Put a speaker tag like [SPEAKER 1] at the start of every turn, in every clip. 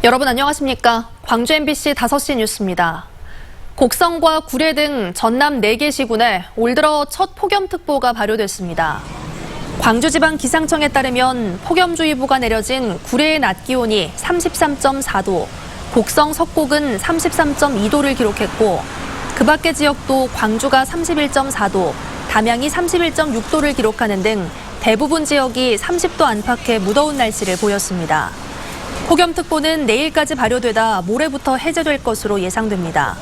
[SPEAKER 1] 여러분 안녕하십니까? 광주 MBC 5시 뉴스입니다. 곡성과 구례 등 전남 4개 시군에 올 들어 첫 폭염특보가 발효됐습니다. 광주지방기상청에 따르면 폭염주의보가 내려진 구례의 낮 기온이 33.4도, 곡성 석곡은 33.2도를 기록했고 그 밖의 지역도 광주가 31.4도, 담양이 31.6도를 기록하는 등 대부분 지역이 30도 안팎의 무더운 날씨를 보였습니다. 폭염특보는 내일까지 발효되다 모레부터 해제될 것으로 예상됩니다.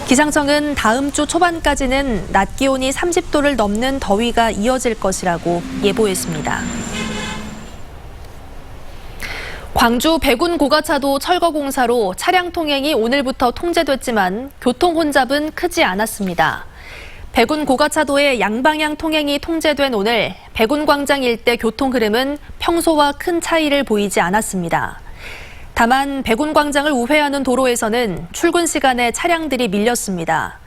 [SPEAKER 1] 기상청은 다음 주 초반까지는 낮 기온이 30도를 넘는 더위가 이어질 것이라고 예보했습니다. 광주 백운 고가차도 철거 공사로 차량 통행이 오늘부터 통제됐지만 교통 혼잡은 크지 않았습니다. 백운 고가차도의 양방향 통행이 통제된 오늘 백운광장 일대 교통 흐름은 평소와 큰 차이를 보이지 않았습니다. 다만 백운광장을 우회하는 도로에서는 출근 시간에 차량들이 밀렸습니다.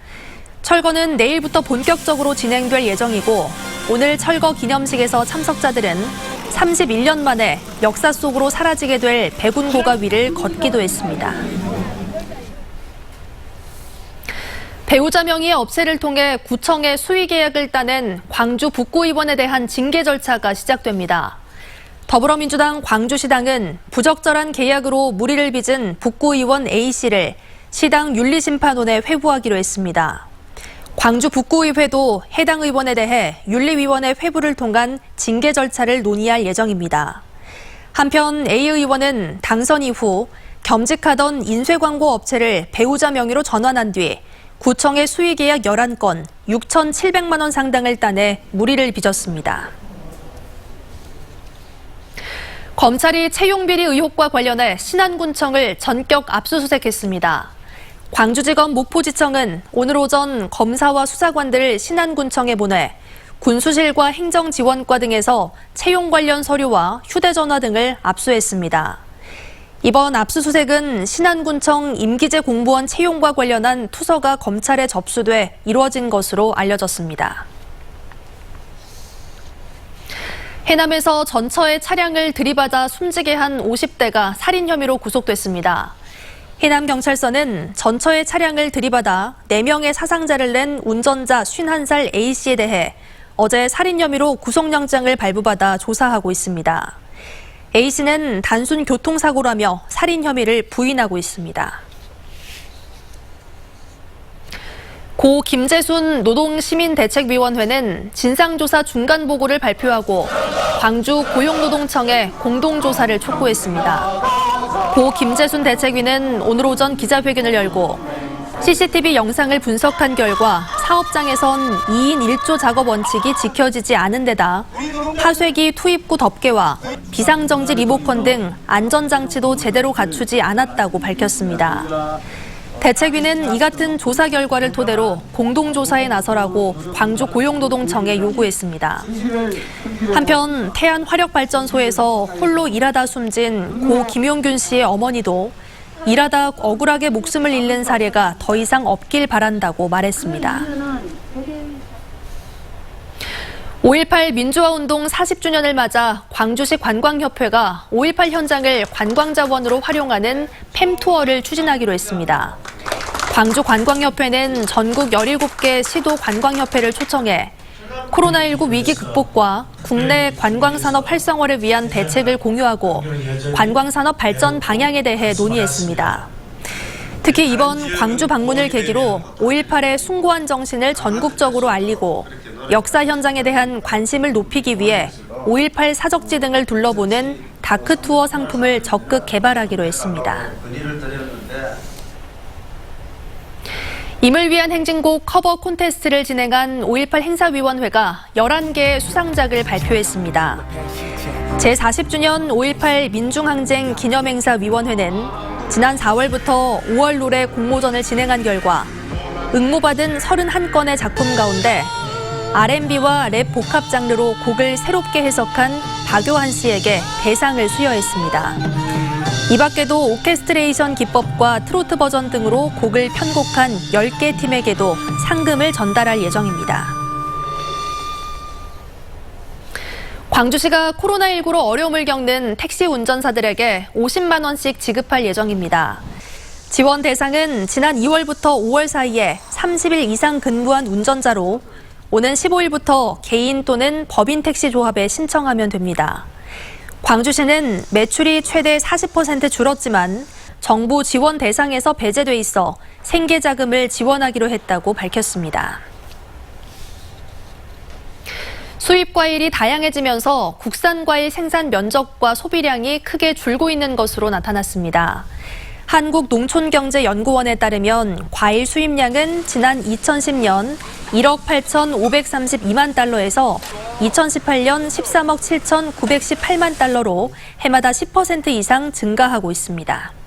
[SPEAKER 1] 철거는 내일부터 본격적으로 진행될 예정이고 오늘 철거 기념식에서 참석자들은 31년 만에 역사 속으로 사라지게 될 백운고가 위를 걷기도 했습니다. 배우자 명의의 업체를 통해 구청에 수의 계약을 따낸 광주 북구의원에 대한 징계 절차가 시작됩니다. 더불어민주당 광주시당은 부적절한 계약으로 물의를 빚은 북구의원 A씨를 시당 윤리심판원에 회부하기로 했습니다. 광주 북구의회도 해당 의원에 대해 윤리위원회 회부를 통한 징계 절차를 논의할 예정입니다. 한편 A 의원은 당선 이후 겸직하던 인쇄광고 업체를 배우자 명의로 전환한 뒤 구청의 수의계약 11건 6,700만 원 상당을 따내 물의를 빚었습니다. 검찰이 채용비리 의혹과 관련해 신안군청을 전격 압수수색했습니다. 광주지검 목포지청은 오늘 오전 검사와 수사관들을 신안군청에 보내 군수실과 행정지원과 등에서 채용 관련 서류와 휴대전화 등을 압수했습니다. 이번 압수수색은 신안군청 임기제 공무원 채용과 관련한 투서가 검찰에 접수돼 이루어진 것으로 알려졌습니다. 해남에서 전처의 차량을 들이받아 숨지게 한 50대가 살인 혐의로 구속됐습니다. 해남경찰서는 전처의 차량을 들이받아 4명의 사상자를 낸 운전자 51살 A씨에 대해 어제 살인 혐의로 구속영장을 발부받아 조사하고 있습니다. A씨는 단순 교통사고라며 살인 혐의를 부인하고 있습니다. 고 김재순 노동시민대책위원회는 진상조사 중간보고를 발표하고 광주 고용노동청에 공동조사를 촉구했습니다. 고 김재순 대책위는 오늘 오전 기자회견을 열고 CCTV 영상을 분석한 결과 사업장에선 2인 1조 작업 원칙이 지켜지지 않은 데다 하쇄기 투입구 덮개와 비상정지 리모컨 등 안전장치도 제대로 갖추지 않았다고 밝혔습니다. 대책위는 이 같은 조사 결과를 토대로 공동조사에 나서라고 광주 고용노동청에 요구했습니다. 한편 태안화력발전소에서 홀로 일하다 숨진 고 김용균 씨의 어머니도 일하다 억울하게 목숨을 잃는 사례가 더 이상 없길 바란다고 말했습니다. 5.18 민주화운동 40주년을 맞아 광주시 관광협회가 5.18 현장을 관광자원으로 활용하는 팸투어를 추진하기로 했습니다. 광주관광협회는 전국 17개 시도 관광협회를 초청해 코로나19 위기 극복과 국내 관광산업 활성화를 위한 대책을 공유하고 관광산업 발전 방향에 대해 논의했습니다. 특히 이번 광주 방문을 계기로 5.18의 숭고한 정신을 전국적으로 알리고 역사 현장에 대한 관심을 높이기 위해 5.18 사적지 등을 둘러보는 다크투어 상품을 적극 개발하기로 했습니다. 임을 위한 행진곡 커버 콘테스트를 진행한 5.18 행사위원회가 11개의 수상작을 발표했습니다. 제40주년 5.18 민중항쟁 기념행사위원회는 지난 4월부터 5월 노래 공모전을 진행한 결과 응모받은 31건의 작품 가운데 R&B와 랩 복합 장르로 곡을 새롭게 해석한 박요한 씨에게 대상을 수여했습니다. 이 밖에도 오케스트레이션 기법과 트로트 버전 등으로 곡을 편곡한 10개 팀에게도 상금을 전달할 예정입니다. 광주시가 코로나19로 어려움을 겪는 택시 운전사들에게 50만 원씩 지급할 예정입니다. 지원 대상은 지난 2월부터 5월 사이에 30일 이상 근무한 운전자로 오는 15일부터 개인 또는 법인 택시 조합에 신청하면 됩니다. 광주시는 매출이 최대 40% 줄었지만 정부 지원 대상에서 배제돼 있어 생계자금을 지원하기로 했다고 밝혔습니다. 수입 과일이 다양해지면서 국산 과일 생산 면적과 소비량이 크게 줄고 있는 것으로 나타났습니다. 한국농촌경제연구원에 따르면 과일 수입량은 지난 2010년 1억 8,532만 달러에서 2018년 13억 7,918만 달러로 해마다 10% 이상 증가하고 있습니다.